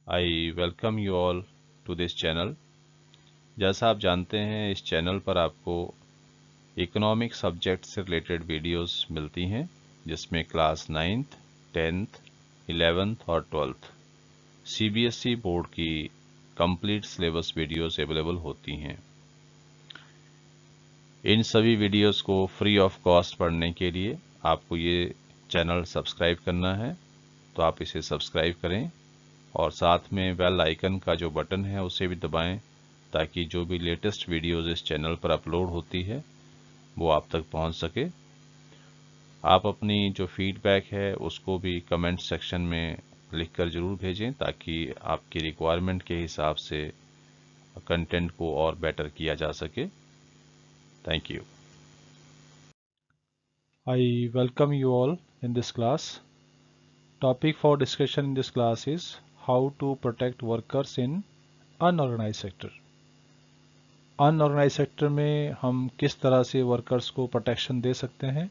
I welcome you all to this channel। जैसा आप जानते हैं इस चैनल पर आपको इकोनॉमिक सब्जेक्ट से रिलेटेड वीडियोस मिलती हैं जिसमें क्लास 9th, 10th, 11th और 12th CBSE बोर्ड की कंप्लीट सिलेबस वीडियोस अवेलेबल होती हैं। इन सभी वीडियोस को फ्री ऑफ कॉस्ट पढ़ने के लिए आपको ये चैनल सब्सक्राइब करना है, तो आप इसे सब्सक्राइब करें और साथ में बेल आइकन का जो बटन है उसे भी दबाएं ताकि जो भी लेटेस्ट वीडियोस इस चैनल पर अपलोड होती है वो आप तक पहुंच सके। आप अपनी जो फीडबैक है उसको भी कमेंट सेक्शन में लिखकर ज़रूर भेजें ताकि आपकी रिक्वायरमेंट के हिसाब से कंटेंट को और बेटर किया जा सके। Thank you. I welcome you all in this class. Topic for discussion in this class is how to protect workers in unorganized sector. Unorganized sector में हम किस तरह से वर्कर्स को प्रोटेक्शन दे सकते हैं,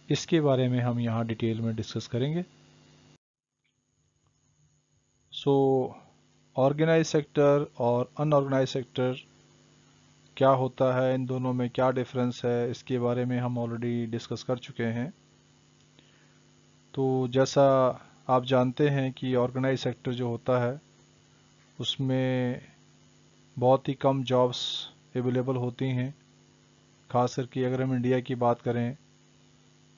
इसके बारे में हम यहाँ डिटेल में डिस्कस करेंगे। सो ऑर्गेनाइज सेक्टर और अनऑर्गेनाइज सेक्टर क्या होता है, इन दोनों में क्या डिफरेंस है, इसके बारे में हम ऑलरेडी डिस्कस कर चुके हैं। तो जैसा आप जानते हैं कि ऑर्गेनाइज सेक्टर जो होता है उसमें बहुत ही कम जॉब्स अवेलेबल होती हैं। खास करके अगर हम इंडिया की बात करें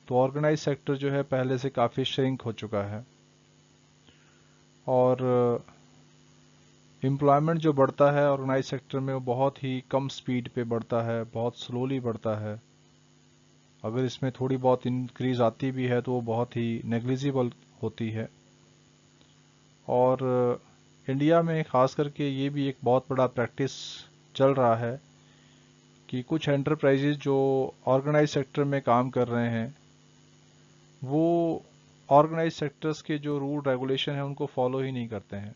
तो ऑर्गेनाइज सेक्टर जो है पहले से काफ़ी श्रिंक हो चुका है और एम्प्लॉयमेंट जो बढ़ता है ऑर्गेनाइज सेक्टर में वो बहुत ही कम स्पीड पे बढ़ता है, बहुत स्लोली बढ़ता है। अगर इसमें थोड़ी बहुत इंक्रीज आती भी है तो वो बहुत ही नेग्लिजिबल होती है। और इंडिया में खास करके ये भी एक बहुत बड़ा प्रैक्टिस चल रहा है कि कुछ एंटरप्राइजेज जो ऑर्गेनाइज सेक्टर में काम कर रहे हैं वो ऑर्गेनाइज सेक्टर्स के जो रूल रेगुलेशन है उनको फॉलो ही नहीं करते हैं।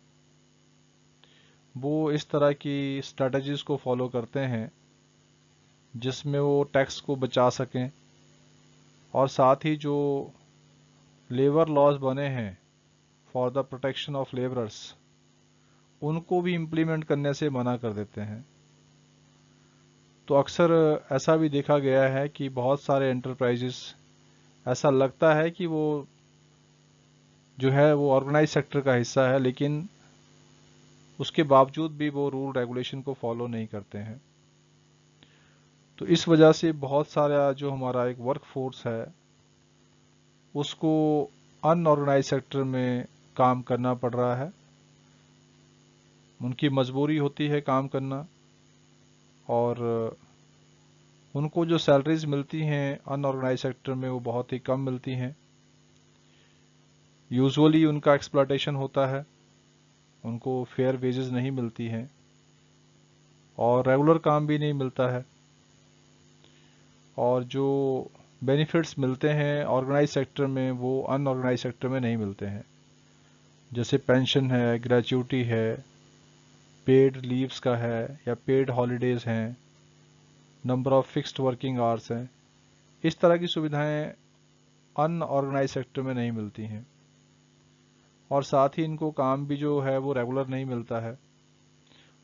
वो इस तरह की स्ट्रेटजीज को फॉलो करते हैं जिसमें वो टैक्स को बचा सकें और साथ ही जो लेबर लॉज बने हैं for the protection of labourers उनको भी इम्प्लीमेंट करने से मना कर देते हैं। तो अक्सर ऐसा भी देखा गया है कि बहुत सारे एंटरप्राइजेस ऐसा लगता है कि वो जो है वो ऑर्गेनाइज सेक्टर का हिस्सा है, लेकिन उसके बावजूद भी वो रूल रेगुलेशन को फॉलो नहीं करते हैं। तो इस वजह से बहुत सारा जो हमारा एक वर्क फोर्स है उसको अनऑर्गेनाइज सेक्टर में काम करना पड़ रहा है। उनकी मजबूरी होती है काम करना और उनको जो सैलरीज मिलती हैं अनऑर्गेनाइज सेक्टर में वो बहुत ही कम मिलती हैं। यूजुअली उनका एक्सप्लॉयटेशन होता है, उनको फेयर वेजेस नहीं मिलती हैं और रेगुलर काम भी नहीं मिलता है। और जो बेनिफिट्स मिलते हैं ऑर्गेनाइज सेक्टर में वो अनऑर्गेनाइज सेक्टर में नहीं मिलते हैं, जैसे पेंशन है, ग्रेच्युटी है, पेड लीव्स का है या पेड हॉलीडेज़ हैं, number of fixed working hours हैं। इस तरह की सुविधाएं अनऑर्गेनाइज सेक्टर में नहीं मिलती हैं और साथ ही इनको काम भी जो है वो रेगुलर नहीं मिलता है।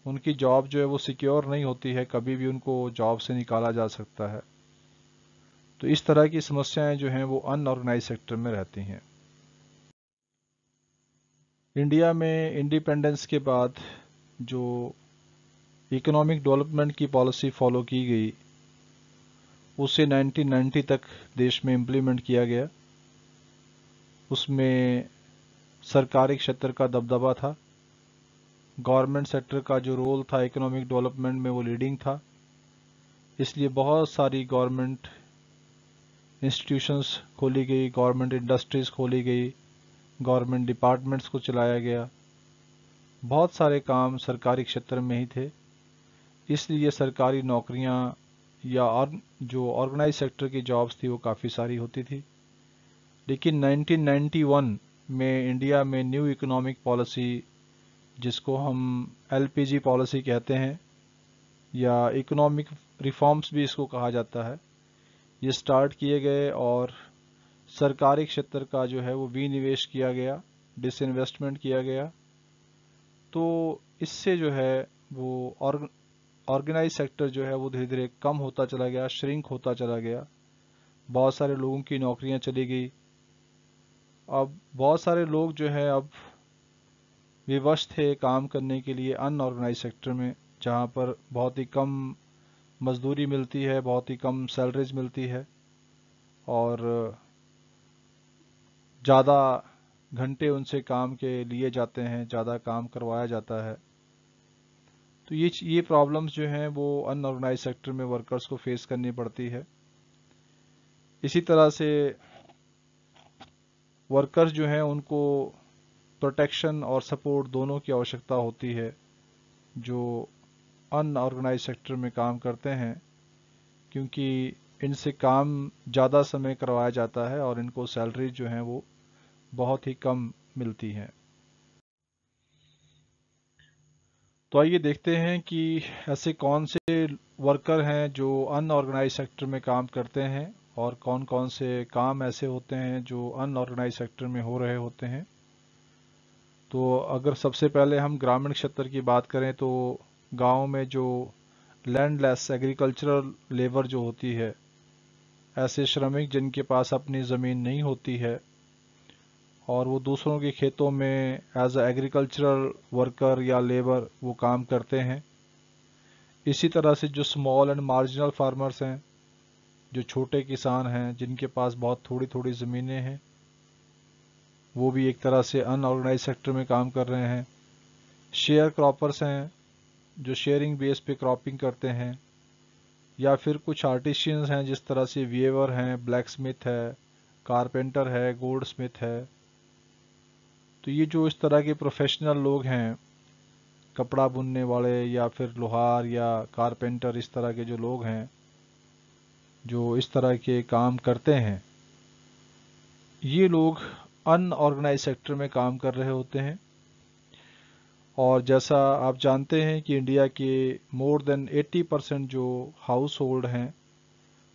उनकी जॉब जो है वो सिक्योर नहीं होती है, कभी भी उनको जॉब से निकाला जा सकता है। तो इस तरह की समस्याएं जो हैं वो अनऑर्गेनाइज सेक्टर में रहती हैं। इंडिया में इंडिपेंडेंस के बाद जो इकोनॉमिक डेवलपमेंट की पॉलिसी फॉलो की गई उसे 1990 तक देश में इम्प्लीमेंट किया गया। उसमें सरकारी क्षेत्र का दबदबा था, गवर्नमेंट सेक्टर का जो रोल था इकोनॉमिक डेवलपमेंट में वो लीडिंग था। इसलिए बहुत सारी गवर्नमेंट इंस्टीट्यूशंस खोली गई, गवर्नमेंट इंडस्ट्रीज़ खोली गई, गवर्नमेंट डिपार्टमेंट्स को चलाया गया। बहुत सारे काम सरकारी क्षेत्र में ही थे, इसलिए सरकारी नौकरियां या और जो ऑर्गेनाइज सेक्टर की जॉब्स थी वो काफ़ी सारी होती थी। लेकिन 1991 में इंडिया में न्यू इकोनॉमिक पॉलिसी, जिसको हम एलपीजी पॉलिसी कहते हैं या इकोनॉमिक रिफॉर्म्स भी इसको कहा जाता है, ये स्टार्ट किए गए और सरकारी क्षेत्र का जो है वो विनिवेश किया गया, डिसइन्वेस्टमेंट किया गया तो इससे जो है वो ऑर्गेनाइज सेक्टर जो है वो धीरे धीरे कम होता चला गया, श्रिंक होता चला गया। बहुत सारे लोगों की नौकरियां चली गई। अब बहुत सारे लोग जो है अब विवश थे काम करने के लिए अनऑर्गेनाइज सेक्टर में, जहाँ पर बहुत ही कम मजदूरी मिलती है, बहुत ही कम सैलरीज मिलती है और ज़्यादा घंटे उनसे काम के लिए जाते हैं, ज़्यादा काम करवाया जाता है। तो ये प्रॉब्लम्स जो हैं वो अनऑर्गेनाइज सेक्टर में वर्कर्स को फेस करनी पड़ती है। इसी तरह से वर्कर्स जो हैं उनको प्रोटेक्शन और सपोर्ट दोनों की आवश्यकता होती है जो अनऑर्गेनाइज सेक्टर में काम करते हैं, क्योंकि इनसे काम ज़्यादा समय करवाया जाता है और इनको सैलरी जो हैं वो बहुत ही कम मिलती हैं। तो आइए देखते हैं कि ऐसे कौन से वर्कर हैं जो अनऑर्गेनाइज सेक्टर में काम करते हैं और कौन कौन से काम ऐसे होते हैं जो अनऑर्गेनाइज सेक्टर में हो रहे होते हैं। तो अगर सबसे पहले हम ग्रामीण क्षेत्र की बात करें तो गांव में जो लैंडलेस एग्रीकल्चरल लेबर जो होती है, ऐसे श्रमिक जिनके पास अपनी ज़मीन नहीं होती है और वो दूसरों के खेतों में एज अ एग्रीकल्चरल वर्कर या लेबर वो काम करते हैं। इसी तरह से जो स्मॉल एंड मार्जिनल फार्मर्स हैं, जो छोटे किसान हैं जिनके पास बहुत थोड़ी थोड़ी ज़मीनें हैं, वो भी एक तरह से अनऑर्गेनाइज सेक्टर में काम कर रहे हैं। शेयर क्रॉपर्स हैं जो शेयरिंग बेस पे क्रॉपिंग करते हैं, या फिर कुछ आर्टिशियंस हैं जिस तरह से वीवर हैं, ब्लैक स्मिथ है, कारपेंटर है, गोल्ड स्मिथ है। तो ये जो इस तरह के प्रोफेशनल लोग हैं, कपड़ा बुनने वाले या फिर लोहार या कारपेंटर, इस तरह के जो लोग हैं जो इस तरह के काम करते हैं, ये लोग अनऑर्गेनाइज सेक्टर में काम कर रहे होते हैं। और जैसा आप जानते हैं कि इंडिया के मोर देन 80% जो हाउस होल्ड हैं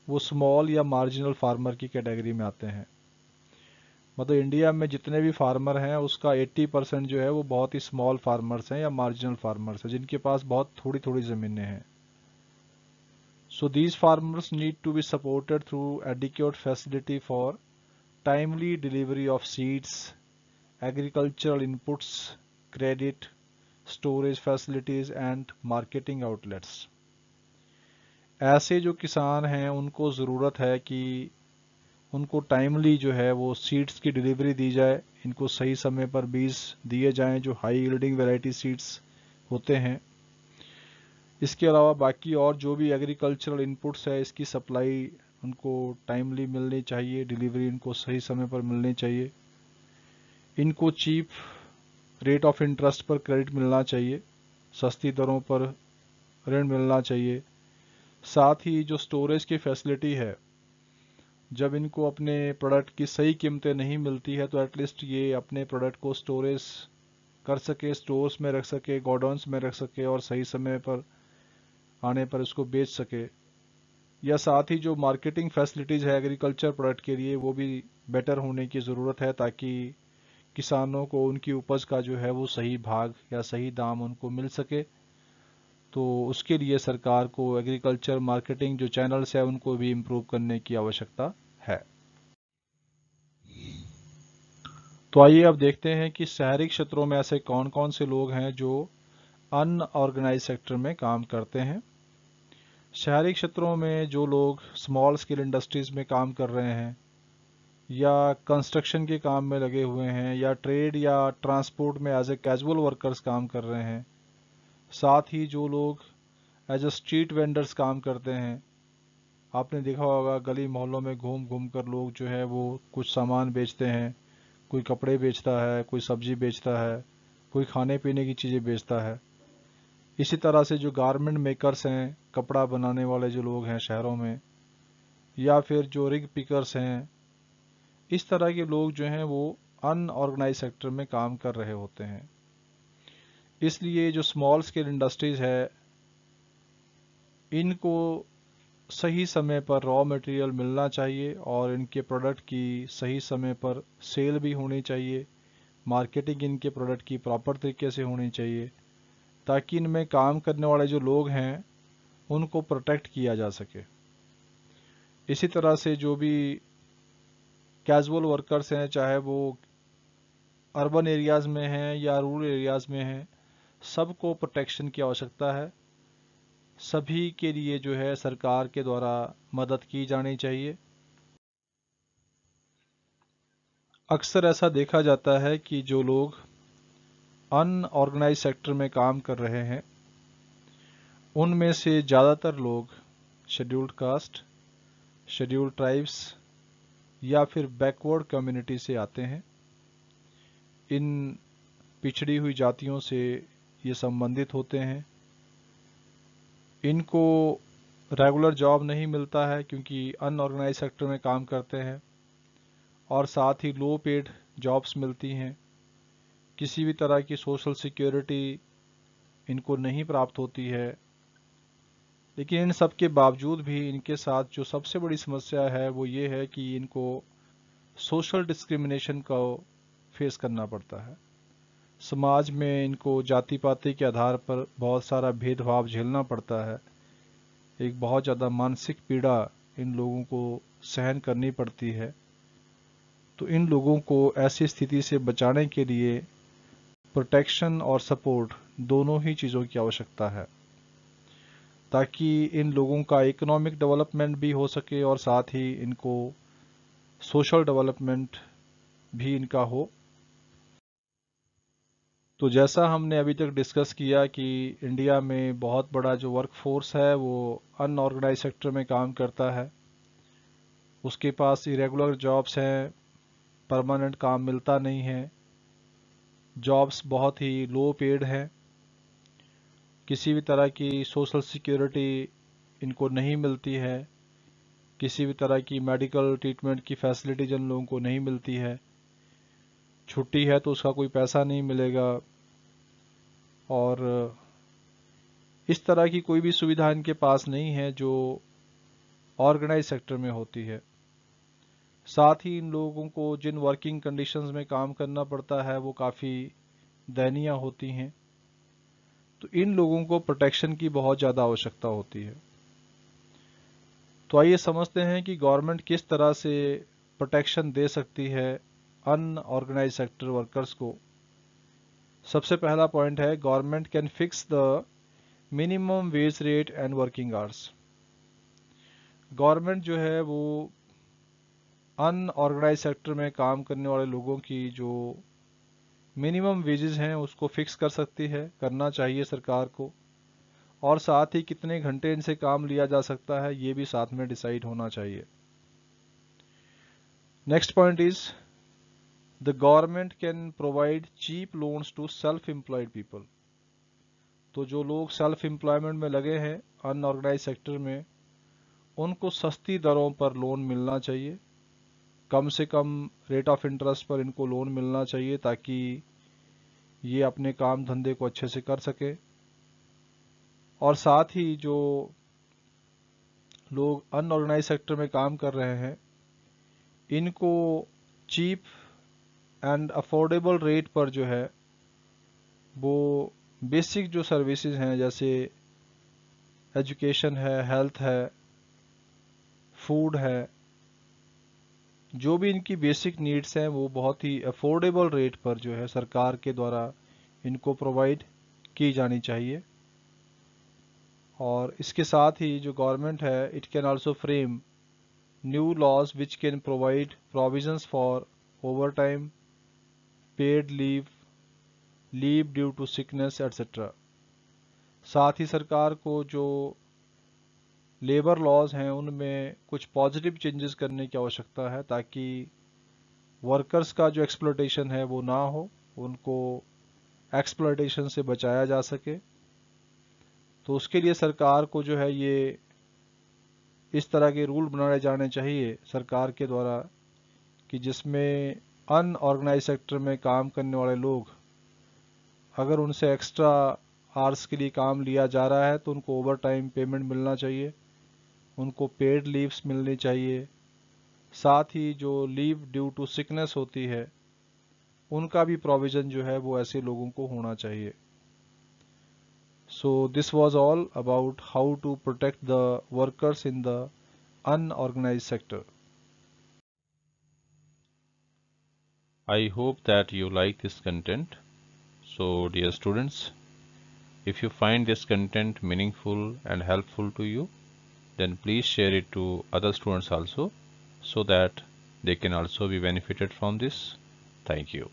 वो स्मॉल या मार्जिनल फार्मर की कैटेगरी में आते हैं। मतलब इंडिया में जितने भी फार्मर हैं उसका 80% जो है वो बहुत ही स्मॉल फार्मर्स हैं या मार्जिनल फार्मर्स हैं, जिनके पास बहुत थोड़ी थोड़ी ज़मीनें हैं। So these farmers need to be supported through adequate facility for timely delivery of seeds, agricultural inputs, credit, storage facilities and marketing outlets. ऐसे जो किसान हैं उनको ज़रूरत है कि उनको टाइमली जो है वो सीड्स की डिलीवरी दी जाए, इनको सही समय पर बीज दिए जाएं जो हाई यील्डिंग वैरायटी सीड्स होते हैं। इसके अलावा बाकी और जो भी एग्रीकल्चरल इनपुट्स है इसकी सप्लाई उनको टाइमली मिलनी चाहिए, डिलीवरी इनको सही समय पर मिलनी चाहिए। इनको चीप रेट ऑफ इंटरेस्ट पर क्रेडिट मिलना चाहिए, सस्ती दरों पर ऋण मिलना चाहिए। साथ ही जो स्टोरेज की फैसिलिटी है, जब इनको अपने प्रोडक्ट की सही कीमतें नहीं मिलती है तो एटलीस्ट ये अपने प्रोडक्ट को स्टोरेज कर सके, स्टोर्स में रख सके, गोडाउन्स में रख सके और सही समय पर आने पर इसको बेच सके। या साथ ही जो मार्केटिंग फैसिलिटीज़ है एग्रीकल्चर प्रोडक्ट के लिए वो भी बेटर होने की ज़रूरत है, ताकि किसानों को उनकी उपज का जो है वो सही भाग या सही दाम उनको मिल सके। तो उसके लिए सरकार को एग्रीकल्चर मार्केटिंग जो चैनल्स है उनको भी इम्प्रूव करने की आवश्यकता है। तो आइए अब देखते हैं कि शहरी क्षेत्रों में ऐसे कौन कौन से लोग हैं जो अनऑर्गेनाइज सेक्टर में काम करते हैं। शहरी क्षेत्रों में जो लोग स्मॉल स्केल इंडस्ट्रीज में काम कर रहे हैं या कंस्ट्रक्शन के काम में लगे हुए हैं या ट्रेड या ट्रांसपोर्ट में एज ए कैजुअल वर्कर्स काम कर रहे हैं, साथ ही जो लोग एज ए स्ट्रीट वेंडर्स काम करते हैं, आपने देखा होगा गली मोहल्लों में घूम घूम कर लोग जो है वो कुछ सामान बेचते हैं, कोई कपड़े बेचता है, कोई सब्जी बेचता है, कोई खाने पीने की चीज़ें बेचता है। इसी तरह से जो गारमेंट मेकर्स हैं, कपड़ा बनाने वाले जो लोग हैं शहरों में, या फिर जो रिग पिकर्स हैं, इस तरह के लोग जो हैं वो अनऑर्गेनाइज सेक्टर में काम कर रहे होते हैं। इसलिए जो स्मॉल स्केल इंडस्ट्रीज है इनको सही समय पर रॉ मटेरियल मिलना चाहिए और इनके प्रोडक्ट की सही समय पर सेल भी होनी चाहिए, मार्केटिंग इनके प्रोडक्ट की प्रॉपर तरीके से होनी चाहिए, ताकि इनमें काम करने वाले जो लोग हैं उनको प्रोटेक्ट किया जा सके। इसी तरह से जो भी कैजुअल वर्कर्स हैं, चाहे वो अर्बन एरियाज़ में हैं या रूरल एरियाज़ में हैं, सबको प्रोटेक्शन की आवश्यकता है। सभी के लिए जो है सरकार के द्वारा मदद की जानी चाहिए। अक्सर ऐसा देखा जाता है कि जो लोग अनऑर्गेनाइज सेक्टर में काम कर रहे हैं, उनमें से ज़्यादातर लोग शेड्यूल्ड कास्ट, शेड्यूल्ड ट्राइब्स या फिर बैकवर्ड कम्युनिटी से आते हैं। इन पिछड़ी हुई जातियों से ये संबंधित होते हैं। इनको रेगुलर जॉब नहीं मिलता है क्योंकि अनऑर्गेनाइज सेक्टर में काम करते हैं, और साथ ही लो पेड जॉब्स मिलती हैं। किसी भी तरह की सोशल सिक्योरिटी इनको नहीं प्राप्त होती है। लेकिन इन सब के बावजूद भी इनके साथ जो सबसे बड़ी समस्या है वो ये है कि इनको सोशल डिस्क्रिमिनेशन को फेस करना पड़ता है। समाज में इनको जाति पाति के आधार पर बहुत सारा भेदभाव झेलना पड़ता है। एक बहुत ज़्यादा मानसिक पीड़ा इन लोगों को सहन करनी पड़ती है। तो इन लोगों को ऐसी स्थिति से बचाने के लिए प्रोटेक्शन और सपोर्ट दोनों ही चीज़ों की आवश्यकता है, ताकि इन लोगों का इकोनॉमिक डेवलपमेंट भी हो सके और साथ ही इनको सोशल डेवलपमेंट भी इनका हो। तो जैसा हमने अभी तक डिस्कस किया कि इंडिया में बहुत बड़ा जो वर्कफोर्स है वो अनऑर्गेनाइज सेक्टर में काम करता है। उसके पास इरेगुलर जॉब्स हैं, परमानेंट काम मिलता नहीं है, जॉब्स बहुत ही लो पेड हैं, किसी भी तरह की सोशल सिक्योरिटी इनको नहीं मिलती है, किसी भी तरह की मेडिकल ट्रीटमेंट की फैसिलिटी जिन लोगों को नहीं मिलती है, छुट्टी है तो उसका कोई पैसा नहीं मिलेगा, और इस तरह की कोई भी सुविधा इनके पास नहीं है जो ऑर्गेनाइज सेक्टर में होती है। साथ ही इन लोगों को जिन वर्किंग कंडीशंस में काम करना पड़ता है वो काफ़ी दयनीय होती हैं। तो इन लोगों को प्रोटेक्शन की बहुत ज़्यादा आवश्यकता होती है। तो आइए समझते हैं कि गवर्नमेंट किस तरह से प्रोटेक्शन दे सकती है अनऑर्गेनाइज सेक्टर वर्कर्स को। सबसे पहला पॉइंट है, government can fix the minimum wage rate and working hours. Government जो है वो अनऑर्गेनाइज सेक्टर में काम करने वाले लोगों की जो मिनिमम वेजेस हैं उसको फिक्स कर सकती है, करना चाहिए सरकार को, और साथ ही कितने घंटे इनसे काम लिया जा सकता है ये भी साथ में डिसाइड होना चाहिए। Next point is, the government can provide cheap loans to self employed people. तो जो लोग सेल्फ एम्प्लॉयमेंट में लगे हैं अनऑर्गेनाइज सेक्टर में, उनको सस्ती दरों पर लोन मिलना चाहिए। कम से कम रेट ऑफ इंटरेस्ट पर इनको लोन मिलना चाहिए ताकि ये अपने काम धंधे को अच्छे से कर सके। और साथ ही जो लोग अनऑर्गेनाइज सेक्टर में काम कर रहे हैं, इनको चीप एंड अफोर्डेबल रेट पर जो है वो बेसिक जो सर्विसेज हैं, जैसे एजुकेशन है, हेल्थ है, फूड है, जो भी इनकी बेसिक नीड्स हैं वो बहुत ही अफोर्डेबल रेट पर जो है सरकार के द्वारा इनको प्रोवाइड की जानी चाहिए। और इसके साथ ही जो गवर्नमेंट है, it can also frame new laws which can provide provisions for overtime, paid leave, leave due to sickness etcetera. साथ ही सरकार को जो लेबर लॉज हैं उनमें कुछ पॉजिटिव चेंजेस करने की आवश्यकता है, ताकि वर्कर्स का जो एक्सप्लॉयटेशन है वो ना हो, उनको एक्सप्लॉयटेशन से बचाया जा सके। तो उसके लिए सरकार को जो है ये इस तरह के रूल बनाए जाने चाहिए सरकार के द्वारा कि जिसमें अनऑर्गेनाइज सेक्टर में काम करने वाले लोग, अगर उनसे एक्स्ट्रा आवर्स के लिए काम लिया जा रहा है तो उनको ओवर टाइम पेमेंट मिलना चाहिए, उनको पेड लीव्स मिलनी चाहिए। साथ ही जो लीव ड्यू टू सिकनेस होती है उनका भी प्रोविज़न जो है वो ऐसे लोगों को होना चाहिए। So this was all about how to protect the workers in the unorganized sector. I hope that you like this content. So dear students, if you find this content meaningful and helpful to you, then please share it to other students also, so that they can also be benefited from this. Thank you.